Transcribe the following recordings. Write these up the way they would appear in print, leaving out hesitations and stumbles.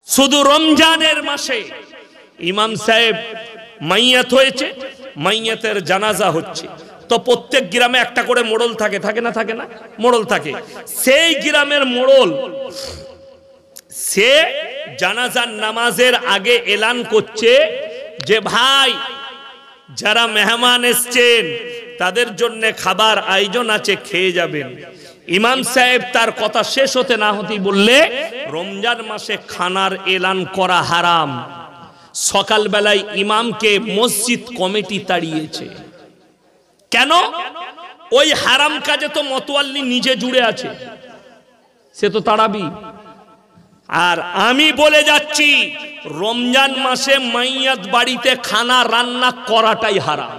শুধু রমজানের মাসে ইমাম সাহেব মাইয়াত হয়েছে, মাইয়াতের জানাজা হচ্ছে, তো প্রত্যেক গ্রামে একটা করে মোড়ল থাকে, থাকে না থাকে না? মোড়ল থাকে। সেই গ্রামের মোড়ল সে জানাজার নামাজের আগে এলান করছে যে ভাই যারা মেহমান এসছেন তাদের জন্য খাবার আয়োজন আছে, খেয়ে যাবেন। ইমাম সাহেব তার কথা শেষ হতে না হতেই বললে, রমজান মাসে খানার এলান করা হারাম। সকালবেলায় ইমামকে মসজিদ কমিটি তাড়িয়েছে। কেন? ওই হারাম কাজে তো মতওয়াল্লি নিজে জুড়ে আছে, সে তো তাড়াবি। আর আমি বলে যাচ্ছি রমজান মাসে মাইয়াত বাড়িতে খানা রান্না করাটাই হারাম।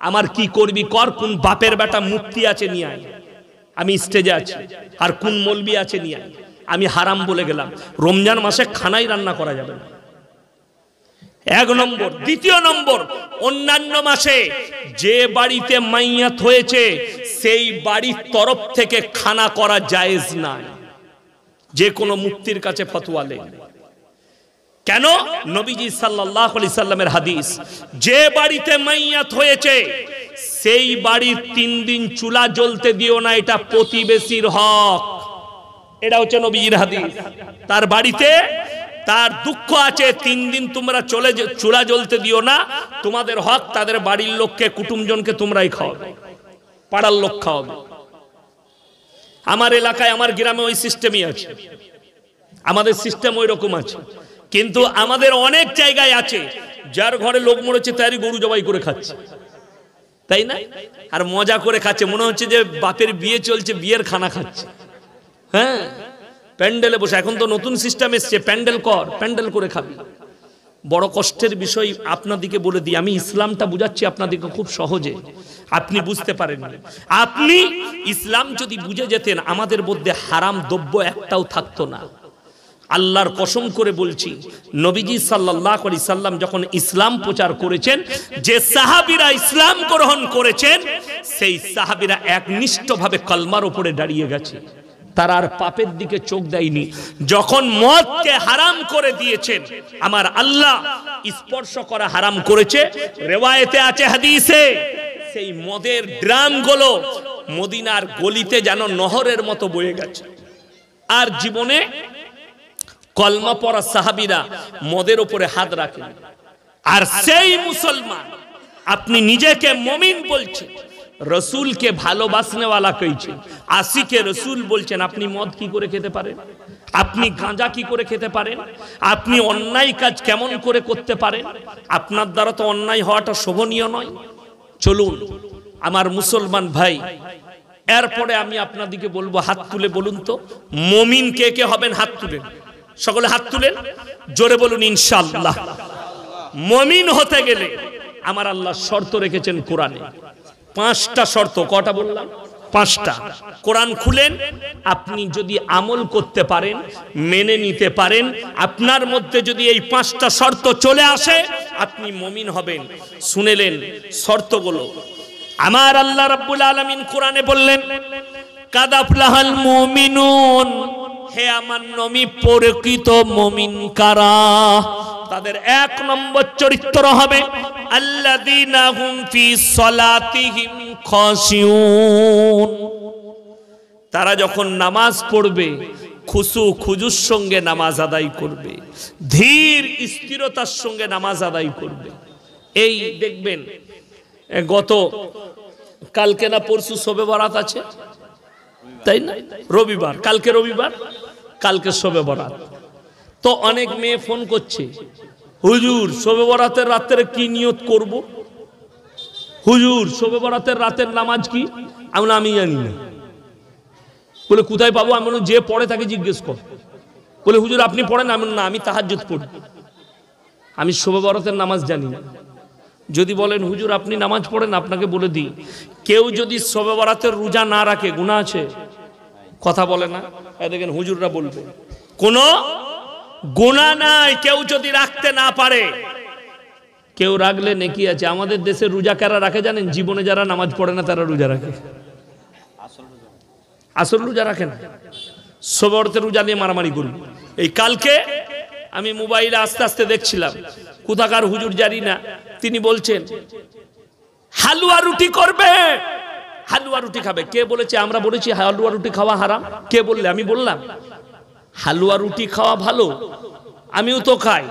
আমার কি করবি কর, কোন বাপের বেটা মুফতি আছে নিয়ে আয়, আমি স্টেজে আছি, আর কোন মৌলবি আছে নিয়ে আয়, আমি হারাম বলে গেলাম। রমজান মাসে খানাই রান্না করা যাবে না, এক নম্বর। দ্বিতীয় নম্বর, অন্যান্য মাসে যে বাড়িতে মাইয়াত হয়েছে সেই বাড়ির তরফ থেকে খানা করা জায়েজ নাই। যে কোনো মুফতির কাছে ফতোয়া নেই। কেন? নবীজি সাল্লাল্লাহু আলাইহি সাল্লামের হাদিস, যে বাড়িতে মাইয়াত হয়েছে সেই বাড়ির 3 দিন চুলা জ্বলতে দিও না, এটা প্রতিবেশীর হক। এটা হচ্ছে নবীজির হাদিস। তার বাড়িতে তার দুঃখ আছে, 3 দিন তোমরা চুলা জ্বলতে দিও না, তোমাদের হক। তাদের বাড়ির লোককে, কুটুমজনকে তোমরাই খাওয়াবে, পাড়ার লোক খাওয়াবে। আমার এলাকায়, আমার গ্রামে ওই সিস্টেমই আছে, আমাদের সিস্টেম ওই রকম আছে। কিন্তু আমাদের অনেক জায়গায় আছে যার ঘরে লোক মরেছে তারই গরু জবাই করে খাচ্ছে, তাই না? আর মজা করে খাচ্ছে, মনে হচ্ছে যে বাপের বিয়ে চলছে, বিয়ের খানা খাচ্ছে। হ্যাঁ, প্যান্ডেলে বসে। এখন তো নতুন সিস্টেম এসছে, প্যান্ডেল কর, প্যান্ডেল করে খাবি। বড় কষ্টের বিষয় আপনাদিকে বলে দিই, আমি ইসলামটা বুঝাচ্ছি আপনাদিকে খুব সহজে, আপনি বুঝতে পারেন। আপনি ইসলাম যদি বুঝে যেতেন, আমাদের মধ্যে হারাম দ্রব্য একটাও থাকতো না। আল্লাহর কসম করে বলছি, নবীজি সাল্লাল্লাহু আলাইহি সাল্লাম যখন ইসলাম প্রচার করেছেন, যে সাহাবীরা ইসলাম গ্রহণ করেছেন সেই সাহাবীরা একনিষ্ঠভাবে কলমার উপরে দাঁড়িয়ে গেছে, তারা আর পাপের দিকে চোখ দেয়নি। যখন মদকে হারাম করে দিয়েছেন, আমার আল্লাহ স্পর্শ করা হারাম করেছে। রিওয়ায়েতে আছে, হাদিসে, সেই মদের ড্রামগুলো মদিনার গলিতে যেন নহরের মতো বয়ে গেছে। আর জীবনে কলমা পড়া সাহাবীরা মদের উপরে হাত রাখেন। আর সেই মুসলমান, আপনি নিজেকে মুমিন বলছেন, রসুলকে ভালোবাসনেওয়ালা কইছেন, আশিকে রসুল বলছেন, আপনি মদ কি করে খেতে পারেন? আপনি গাঁজা কি করে খেতে পারেন? আপনি অন্যায় কাজ কেমন করে করতে পারেন? আপনার দ্বারা তো অন্যায় হওয়াটা শোভনীয় নয়। চলুন আমার মুসলমান ভাই, এরপরে আমি আপনাদিকে বলবো, হাত তুলে বলুন তো মুমিন কে কে হবেন? হাত তুলেন, সকলে হাত তুলেন, জোরে বলুন ইনশাআল্লাহ। মুমিন হতে গেলে আমার আল্লাহ শর্ত রেখেছেন কোরআনে, 5টা শর্ত। কটা বললাম? 5টা। কোরআন খুলেন, আপনি যদি আমল করতে পারেন, মেনে নিতে পারেন, আপনার মধ্যে যদি এই 5টা শর্ত চলে আসে, আপনি মুমিন হবেন। শুনেলেন শর্তগুলো? আমার আল্লাহ রাব্বুল আলামিন কোরআনে বললেন, কাদ আফলাহাল মুমিনুন, হে আমার নবী, প্রকৃত মুমিন কারা? তাদের 1 নম্বর চরিত্র হবে আল্লাযীনা হুম ফি সলাতিহিম খাশিউন, তারা যখন নামাজ পড়বে খুশু খুজুর সঙ্গে নামাজ আদায় করবে, ধীর স্থিরতার সঙ্গে নামাজ আদায় করবে। এই দেখবেন, গত কালকে না পরশু শবে বরাত আছে, তাই না? রবিবার, কালকে রবিবার, কালকে শবে বরাত। তো অনেক মেয়ে ফোন করছে, হুজুর শবে বরাতের রাতের কি নিয়ত করব? হুজুর শবে বরাতের রাতের নামাজ কি? আমি জানি না। বলে কোথায় পাবো? আমি যে পড়ে তাকে জিজ্ঞেস কর। বলে হুজুর আপনি পড়েন? আমি না, আমি তাহাজ্জুদ পড়ি, আমি শবে বরাতের নামাজ জানি না। যদি বলেন হুজুর আপনি নামাজ পড়েন, আপনাকে বলে দিই, কেউ যদি শবে বরাতের রোজা না রাখে গুনাহ আছে? কথা বলে না? দেখেন হুজুররা বলবে কোনো গুনাহ নাই, কেউ যদি রাখতে না পারে। কেউ রাখলে নেকি আছে। আমাদের দেশে রোজা কারা রাখে জানেন? জীবনে যারা নামাজ পড়ে না তারা রোজা রাখে, আসল রোজা রাখে না। শবে বরাতের রোজা নিয়ে মারামারি করবে। এই কালকে আমি মোবাইলে আস্তে আস্তে দেখছিলাম, কোথাকার হুজুর জানি না, তিনি বলছেন হালুয়া রুটি করবে, হালুয়া রুটি খাবে। কে বলেছে? আমরা বলেছি হালুয়া রুটি খাওয়া হারাম? কে বললে? আমি বললাম হালুয়া রুটি খাওয়া ভালো, আমিও তো খাই।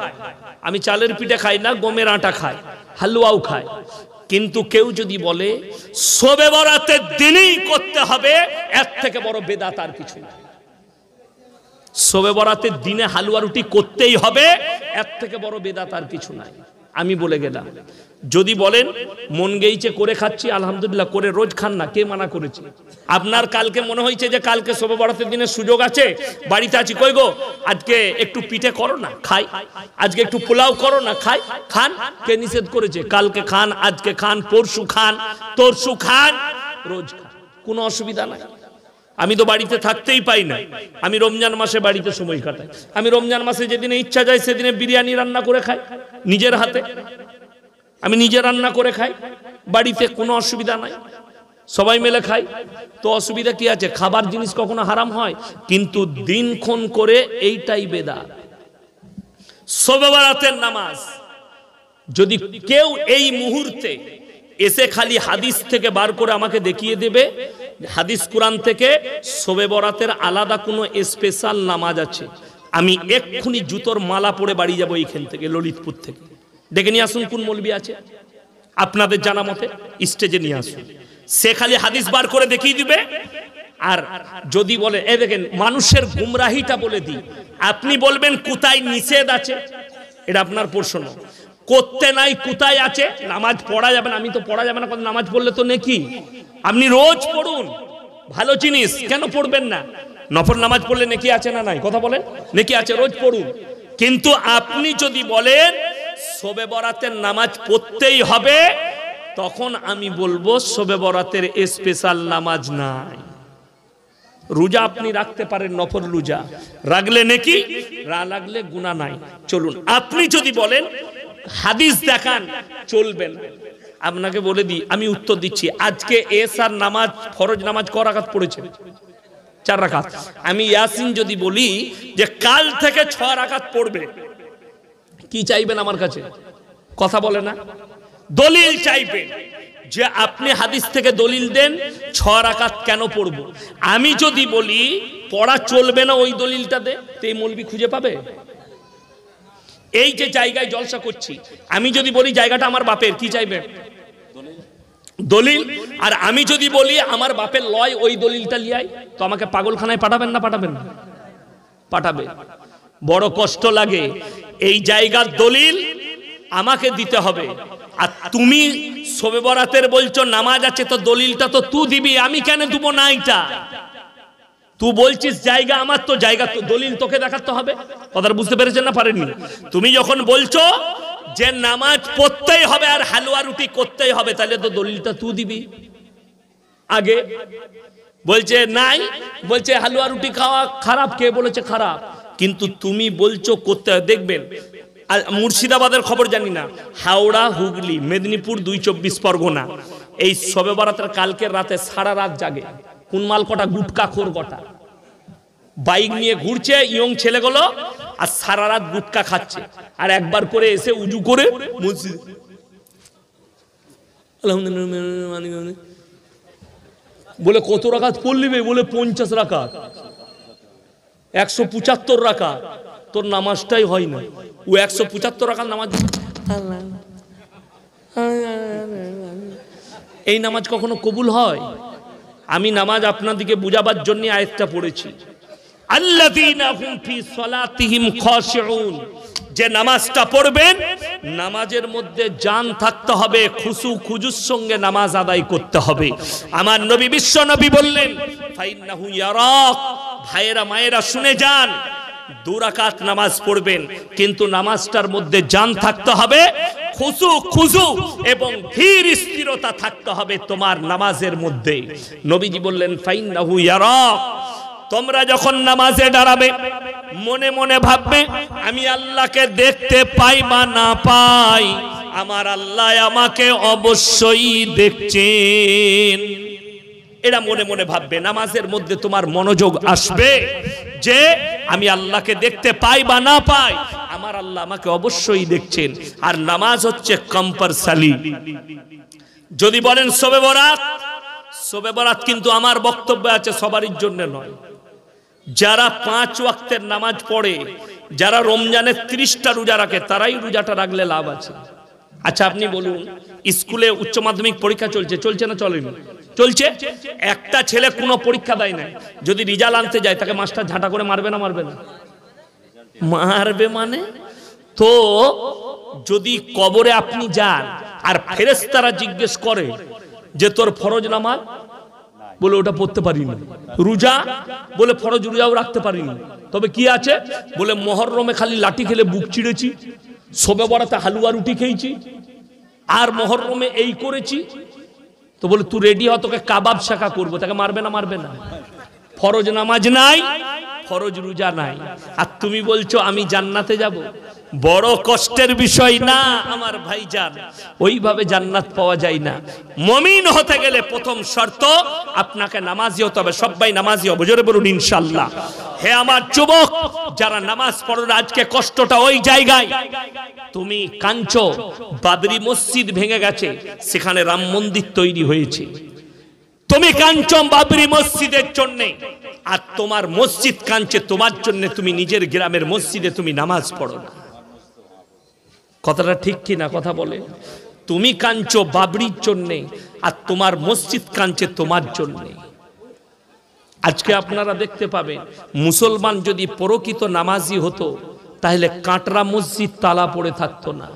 আমি চালের পিঠে খাই না, গমের আটা খাই, হালুয়াও খাই। কিন্তু কেউ যদি বলে শবে বরাতের দিনেই করতে হবে, এর থেকে বড় বেদাত আর কিছু না। শবে বরাতের দিনে হালুয়া রুটি করতেই হবে, এর থেকে বড় বেদাত আর কিছু নাই। আমি বলে গেলাম, যদি বলেন মন গেইছে করে খাচ্ছি, আলহামদুলিল্লাহ, করে রোজ খান না, কে মানা করেছে? আপনার কালকে মনে হয়েছে যে কালকে শবে বরাতের দিনের সুযোগ আছে, বাড়িতে আছি, কই গো আজকে একটু পিঠে করো না, খাই। আজকে একটু পোলাও করো না, খাই। খান, কে নিষেধ করেছে? কালকে খান, আজকে খান, পরশু খান, তরশু খান, রোজ খান, কোনো অসুবিধা নাই। আমি তো বাড়িতে থাকতেই পাই না, আমি রমজান মাসে বাড়িতে সময় কাটাই। আমি রমজান মাসে যেদিনে ইচ্ছা যায় সেদিনে বিরিয়ানি রান্না করে খাই নিজের হাতে, আমি নিজে রান্না করে খাই বাড়িতে, কোনো অসুবিধা নাই, সবাই মিলে খাই। তো অসুবিধা কি আছে? খাবার জিনিস কখনো হারাম হয়? কিন্তু দিনক্ষণ করে এইটাই বেদাত। শবে বরাতের নামাজ যদি কেউ এই মুহূর্তে এসে খালি হাদিস থেকে বার করে আমাকে দেখিয়ে দেবে, হাদিস কুরআন থেকে শবে বরাতের আলাদা কোনো স্পেশাল নামাজ আছে, আমি এক্ষুনি জুতোর মালা পরে বাড়ি যাব এইখান থেকে, ললিতপুর থেকে। ডেকে নিয়ে আসুন, কোন মৌলবি আছে আপনাদের জানা মতে, স্টেজে নিয়ে আসুন, সে খালি হাদিস বার করে দেখিয়ে দিবে। আর যদি বলে, এ দেখেন মানুষের গুমরাহিটা বলে দিই, আপনি বলবেন কোথায় নিষেধ আছে, এটা আপনার প্রশ্ন। করতে নাই কোথায় আছে? নামাজ পড়া যাবে না, আমি তো পড়া যাবে না, নামাজ পড়লে তো নেকি, আপনি রোজ পড়ুন, ভালো জিনিস, কেন পড়বেন না? নফল নামাজ পড়লে নেকি আছে না নাই? কথা বলেন, নেকি আছে, রোজ পড়ুন। কিন্তু আপনি যদি বলেন শবে বরাতের নামাজ পড়তেই হবে, তখন আমি বলবো শবে বরাতের স্পেশাল নামাজ নাই। রোজা আপনি রাখতে পারেন, নফল রোজা রাখলে নেকি, রাখলে গুনাহ নাই, চলুন। আপনি যদি বলেন হাদিস দেখান, চলবে না। আপনাকে বলে দিই, আমি উত্তর দিচ্ছি, আজকে এশার নামাজ, ফরজ নামাজ ক রাকাত পড়েছে? 4 রাকাত। আমি ইয়াসিন যদি বলি যে কাল থেকে 6 রাকাত পড়বে, কি চাইবেন আমার কাছে? কথা বলে না, দলিল চাইবেন যে আপনি হাদিস থেকে দলিল দেন 6 রাকাত কেন পড়ব। আমি যদি বলি পড়া চলবে না, ওই দলিলটা দে, তো এই মৌলবি খুঁজে পাবে? এই যে জায়গায় জলসা করছি, আমি যদি বলি জায়গাটা আমার বাপের, কি চাইবে? দলিল। আর আমি যদি বলি আমার বাপের লয়, ওই দলিলটা লিয়াই, তো আমাকে পাগলখানায় পাঠাবেন না? পাঠাবেন না? পাঠাবে। বড় কষ্ট লাগে, এই জায়গার দলিল আমাকে দিতে হবে, আর তুমি শবে বরাতের বলছো নামাজ আছে, তো দলিলটা তো তুই দিবি, আমি কেন দেবো না? এটা তুই বলছিস জায়গা আমার, তো জায়গা তো দলিল তোকে দেখাতে হবে। কথাটা বুঝতে পেরেছেন না পারেননি? তুমি যখন বলছো যে নামাজ পড়তেই হবে আর হালুয়া রুটি করতেই হবে, তাহলে তো দলিলটা তুই দিবি আগে। বলছে নাই, বলছে হালুয়া রুটি খাওয়া খারাপ, কে বলেছে খারাপ? কিন্তু তুমি বলছো করতে হবে। দেখবেন মুর্শিদাবাদের খবর জানি না, হাওড়া, হুগলি, মেদিনীপুর, 2-24 পরগনা, এই শবে বরাতের কালকের রাতে সারা রাত জাগে। কোন মাল কটা? গুটকা খোর কটা বাইক নিয়ে ঘুরছে, ইয়ং ছেলেগুলো, আর সারা রাত গুটকা খাচ্ছে, আর একবার করে এসে উজু করে মসজিদ, আলহামদুলিল্লাহ বলে কত রাকাত পড়লি? বলে 50 রাকাত, 175 রাকাত। তোর নামাজটাই হয় না, ও 175 রাকাত নামাজ। এই নামাজ কখনো কবুল হয়? আমি নামাজ আপনাদেরকে বুঝাবার জন্য আয়াতটা পড়েছি, আল্লাযীনা হুম ফি সালাতিহিম খাশিউন। যে নামাজটা পড়বেন, নামাজের মধ্যে জান থাকতে হবে, খুশু খুজুর সঙ্গে নামাজ আদায় করতে হবে। আমার নবী, বিশ্ব নবী বললেন, ফাইন্নাহু ইয়ারাক। ভাইয়েরা মায়েরা শুনে যান, 2 রাকাত নামাজ পড়বেন, কিন্তু নামাজটার মধ্যে জান থাকতে হবে, খুশু খুজু এবং ধীর স্থিরতা থাকতে হবে তোমার নামাজের মধ্যে। নবীজি বললেন, ফাইন্নাহু ইয়ারাক। তোমরা যখন নামাজে দাঁড়াবে, মনে মনে ভাববে আমি আল্লাহকে দেখতে পাই বা না পাই, আমার আল্লাহ আমাকে অবশ্যই দেখছেন। এটা মনে মনে ভাববে। নামাজের মধ্যে তোমার মনোযোগ আসবে যে আমি আল্লাহকে দেখতে পাই বা না পাই, আমার আল্লাহ আমাকে অবশ্যই দেখছেন। আর নামাজ হচ্ছে কম্পালসারি। যদি বলেন শবে বরাত, শবে বরাত কিন্তু আমার বক্তব্য আছে সবারই জন্য নয়। যারা 5 ওয়াক্তের নামাজ পড়ে, যারা রমজানের 30টা রোজা রাখে, তারাই রোজাটা রাখলে লাভ আছে। আচ্ছা আপনি বলুন, স্কুলে উচ্চ মাধ্যমিক পরীক্ষা চলছে, চলছে না চলেনি? চলছে। একটা ছেলে কোনো পরীক্ষা দেয় না, যদি রেজাল্ট আনতে যায় তাকে মাস্টার ঝাঁটা করে মারবে না মারবে না? মারবে। মানে তো যদি কবরে আপনি যান আর ফেরেশতারা জিজ্ঞেস করে যে তোর ফরজ নামাজ, বলে ওটা পড়তে পারিনি। রোজা, বলে ফরজ রোজাও রাখতে পারিনি। তবে কি আছে? বলে মুহররমে খালি লাঠি খেলে বুক চিড়েছি, শবে বরাতে হালুয়া রুটি খেয়েছি, আর মুহররমে এই করেছি। তো বলে তুই রেডি হ, তোকে কাবাব শাখা করবো। তাকে মারবে না মারবে না? ফরজ নামাজ নাই, ফরজ রোজা নাই, আর তুমি বলছো আমি জান্নাতে যাব। বড় কষ্টের বিষয় না আমার ভাইজান, ওইভাবে জান্নাত পাওয়া যায় না। মুমিন হতে গেলে প্রথম শর্ত আপনাকে নামাজি হতে হবে। সবাই নামাজি হবে, জোরে বলুন ইনশাআল্লাহ। হে আমার যুবক যারা নামাজ পড়ো, আজকে কষ্টটা ওই জায়গায়। তুমি কাঁদছো, বাবরি মসজিদ ভেঙে গেছে, সেখানে রাম মন্দির তৈরি হয়েছে। তুমি কাঁদছো বাবরি মসজিদের জন্য, আর তোমার মসজিদ কাঁদছে তোমার জন্য। তুমি নিজের গ্রামের মসজিদে তুমি নামাজ পড়ো না। কথাটা ঠিক কি না? কথা বলে। তুমি কাঁদছো বাবরির জন্য, আর তোমার মসজিদ কাঁদছে তোমার জন্য। আজকে আপনারা দেখতে পাবেন, মুসলমান যদি প্রকৃত নামাজি হতো তাহলে কাটরা মসজিদ তালা পড়ে থাকতো না।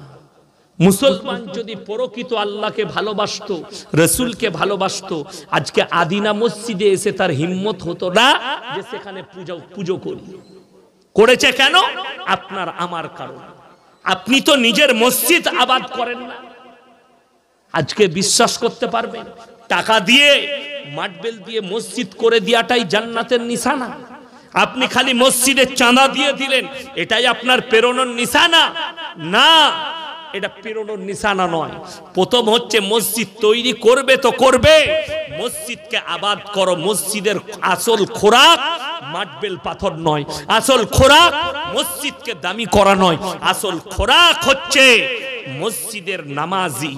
মুসলমান যদি প্রকৃত আল্লাহকে ভালোবাসতো, রসুলকে ভালোবাসতো, আজকে আদিনা মসজিদে এসে তার হিম্মত হতো না যে সেখানে পুজো করি। করেছে কেন? আপনার আমার কারণ। আপনি তো নিজের মসজিদ আবাদ করেন না। আজকে বিশ্বাস করতে পারবেন, টাকা দিয়ে মার্বেল দিয়ে মসজিদ করে দেওয়াটাই জান্নাতের নিশানা। আপনি খালি মসজিদের চাঁদা দিয়ে দিলেন, এটাই আপনার প্রেরণার নিশানা? না, এটা প্রেরণার নিশানা নয়। প্রথম হচ্ছে মসজিদ তৈরি করবে তো করবে, মসজিদকে আবাদ করো। মসজিদের আসল খোরাক মার্বেল পাথর নয়, আসল খোরাক মসজিদকে দামি করা নয়, আসল খোরাক হচ্ছে মসজিদের নামাজি।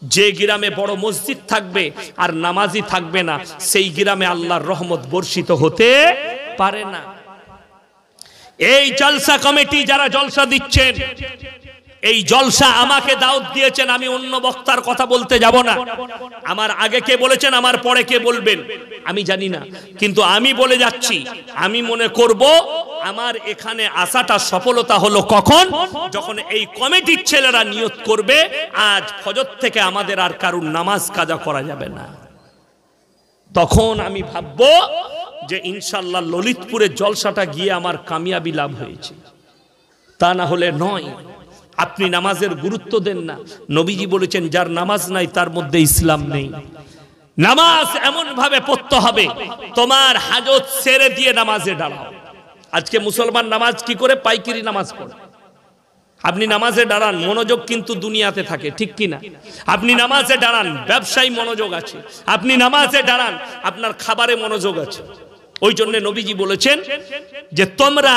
যে গ্রামে বড় মসজিদ থাকবে আর নামাজি থাকবে না, সেই গ্রামে আল্লাহর রহমত বর্ষিত হতে পারে না। এই জলসা কমিটি যারা জলসা দিচ্ছেন, এই জলসা আমাকে দাওয়াত দিয়েছেন, আমি অন্য বক্তার কথা বলতে যাব না। আমার আগে কে বলেছেন, আমার পরে কে বলবেন আমি জানি না, কিন্তু আমি বলে যাচ্ছি, আমি মনে করব আমার এখানে আসাটা সফলতা হলো কখন? যখন এই কমিটির ছেলেরা নিয়ত করবে আজ ফজর থেকে আমাদের আর কারুর নামাজ কাজা করা যাবে না। তখন আমি ভাববো যে ইনশাআল্লাহ ললিতপুরের জলসাটা গিয়ে আমার কামিয়াবি লাভ হয়েছে। তা না হলে নয়। আপনি নামাজের গুরুত্ব দেন না। নবীজি বলেছেন যার নামাজ নাই তার মধ্যে ইসলাম নেই। নামাজ এমন ভাবে পড়তে হবে তোমার হাজত ছেড়ে দিয়ে নামাজে দাঁড়াও। আজকে মুসলমান নামাজ কি করে? পাইকারি নামাজ পড়ে। আপনি নামাজে দাঁড়ান, মনোযোগ কিন্তু দুনিয়াতে থাকে, ঠিক কি না? আপনি নামাজে দাঁড়ান, ব্যবসায় মনোযোগ আছে। আপনি নামাজে দাঁড়ান, আপনার খাবারে মনোযোগ আছে। ওই জন্য নবীজি বলেছেন যে তোমরা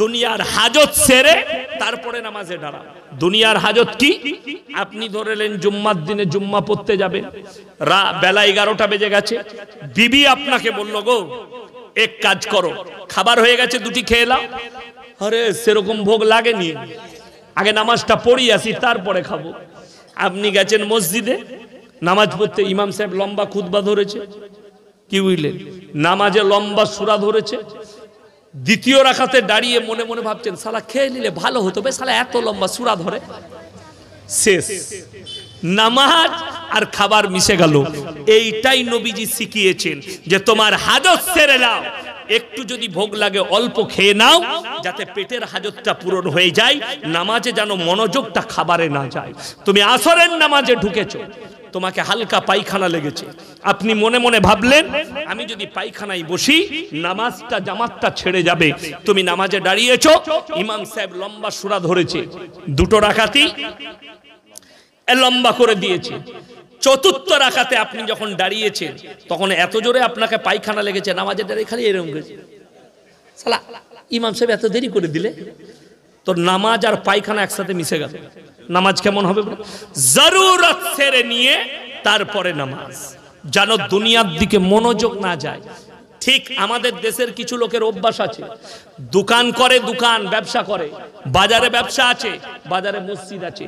দুনিয়ার হাজত সেরে তারপরে নামাজে দাঁড়াও। দুনিয়ার হাজত কি? আপনি ধরেলেন জুম্মার দিনে জুম্মা পড়তে যাবেন, বেলা 11টা বেজে গেছে, বিবি আপনাকে বলল গো এক কাজ করো, খাবার হয়ে গেছে, দুটি খেয়ে নাও। আরে সেরকম ভোগ লাগেনি, আগে নামাজটা পড়ি আসি তারপরে খাবো। আপনি গেছেন মসজিদে নামাজ পড়তে, ইমাম সাহেব লম্বা খুতবা ধরেছে, কি বুঝলেন? নামাজে লম্বা সূরা ধরেছে। দ্বিতীয় রাকাতে দাঁড়িয়ে মনে মনে ভাবছেন শালা খেয়ে নিলে ভালো হতো, বে শালা এত লম্বা সূরা ধরে। শেষ, নামাজ আর খাবার মিশে গেল। এইটাই নবীজি শিখিয়েছেন যে তোমার হাজত সেরে নাও, একটু যদি ভোগ লাগে অল্প খেয়ে নাও, যাতে পেটের হাজতটা পূরণ হয়ে যায়, নামাজে যেন মনোযোগটা খাবারে না যায়। তুমি আসরের নামাজে ঢুকেছো, তোমাকে হালকা পায়খানা লেগেছে, আপনি মনে মনে ভাবলেন আমি যদি পায়খানায় বসি নামাজটা জামাতটা ছেড়ে যাবে। তুমি নামাজে দাঁড়িয়েছো, ইমাম সাহেব লম্বা সূরা ধরেছে, দুটো রাকাতই লম্বা করে দিয়েছে। চতুর্থ রাকাতে আপনি যখন দাঁড়িয়েছেন তখন এত জোরে আপনাকে পায়খানা লেগেছে, নামাজে দাঁড়িয়ে খালি এরকম করেছে, শালা ইমাম সাহেব এত দেরি করে দিলে, তো নামাজ আর পায়খানা একসাথে মিশে গেল, নামাজ কেমন হবে? জরুরত ছেড়ে নিয়ে তারপরে নামাজ, যেন দুনিয়ার দিকে মনোযোগ না যায়। ঠিক আমাদের দেশের কিছু লোকের অভ্যাস আছে, দোকান করে, দোকান ব্যবসা করে, বাজারে ব্যবসা আছে, বাজারে মসজিদ আছে,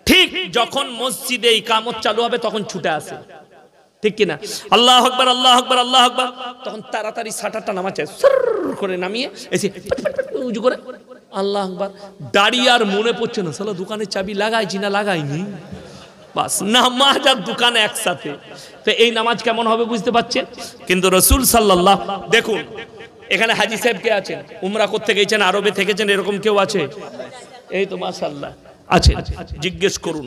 ঠিক যখন মসজিদে ইকামত চালু হবে তখন ছুটে আসে, ঠিক কিনা? আল্লাহু আকবার, আল্লাহু আকবার, আল্লাহু আকবার, তখন তাড়াতাড়ি শাটারটা নামাচ্ছে, সুর করে নামিয়ে এসে উজু করে আল্লাহু আকবার, দাঁড়িয়ে আর মনে পড়ছে না সালা দোকানের চাবি লাগাইছি না লাগাইনি, বাস নামাজ আর দোকান একসাথে। তো এই নামাজ কেমন হবে বুঝতে পারছেন? কিন্তু রাসূল সাল্লাল্লাহু, দেখুন এখানে হাজী সাহেব কে আছেন, উমরা করতে গেছেন, আরবে থেকেছেন, এরকম কেউ আছে? এই তো মাশাআল্লাহ আছে, জিজ্ঞেস করুন।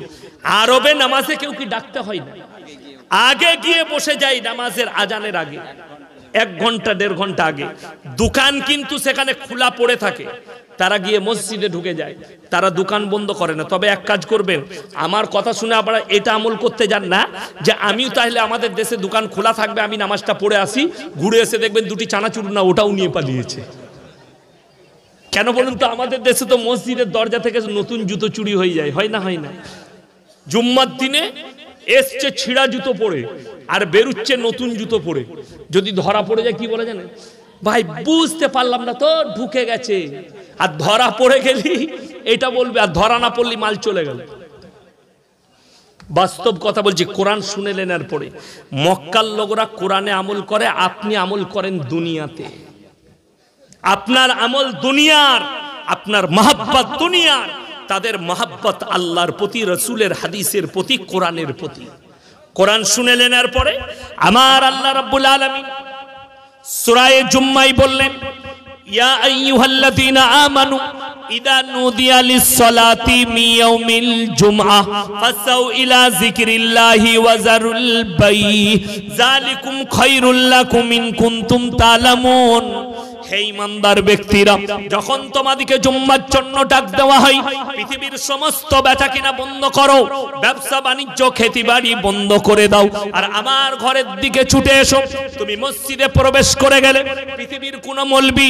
আরবে নামাজে কেউ কি ডাকতে হয় না? আগে গিয়ে বসে যাই নামাজের আজানের আগে, 1 ঘন্টা 1.5 ঘন্টা আগে। দোকান কিন্তু সেখানে খোলা পড়ে থাকে, তারা গিয়ে মসজিদে ঢুকে যায়, তারা দোকান বন্ধ করে না। তবে এক কাজ করবেন, আমার কথা শুনে আপনারা এটা আমল করতে যান না যে আমিও তাহলে আমাদের দেশে দোকান খোলা থাকবে, আমি নামাজটা পড়ে আসি, ঘুরে এসে দেখবেন 2টি চানাচুর না ওটাও নিয়ে পালিয়েছে। কেন বলুন তো? আমাদের দেশে তো মসজিদের দরজা থেকে নতুন জুতো চুরি হয়ে যায়, হয় না? হয় না? জুম্মার দিনে এসছে ছিঁড়া জুতো পরে আর বেরুচ্ছে নতুন জুতো পরে, যদি ধরা পড়ে যায় কি বলে জানেন? ভাই বুঝতে পারলাম না তো, ঢুকে গেছে। আর ধরা পড়ে গেলি এটা বলবে, আর ধরা না পড়লি মাল চলে গেল। বাস্তব কথা বলছি, কোরআন শুনে নেওয়ার পরে মক্কার লোকরা কোরআনে আমল করে, আপনি আমল করেন দুনিয়াতে। আপনার আমল দুনিয়ার, আপনার মহব্বত দুনিয়ার, তাদের মহব্বত আল্লাহর প্রতি, রাসূলের হাদিসের প্রতি, কোরআনের প্রতি। কোরআন শুনে নেওয়ার পরে আমার আল্লাহ রাব্বুল আলামিন সূরা জুম্মায় বললেন, ইয়া আইয়ুহাল্লাযীনা আমানু ইযা নুদিয়া লিস-সালাতি মিন ইয়াউমিল জুমআহ ফাসাউ ইলা যিকরিল্লাহি ওয়া যারুল বাই যালিকুম খায়রুল লাকুম ইন কুনতুম তা'লামুন। হে ঈমানদার ব্যক্তিরা, যখন তোমাদেরকে জুম্মার জন্য ডাক দেওয়া হয়, পৃথিবীর সমস্ত বেচাকেনা বন্ধ করো, ব্যবসা বাণিজ্য খেতিবাড়ি বন্ধ করে দাও, আর আমার ঘরের দিকে ছুটে এসো। তুমি মসজিদে প্রবেশ করে গেলে পৃথিবীর কোন মৌলবি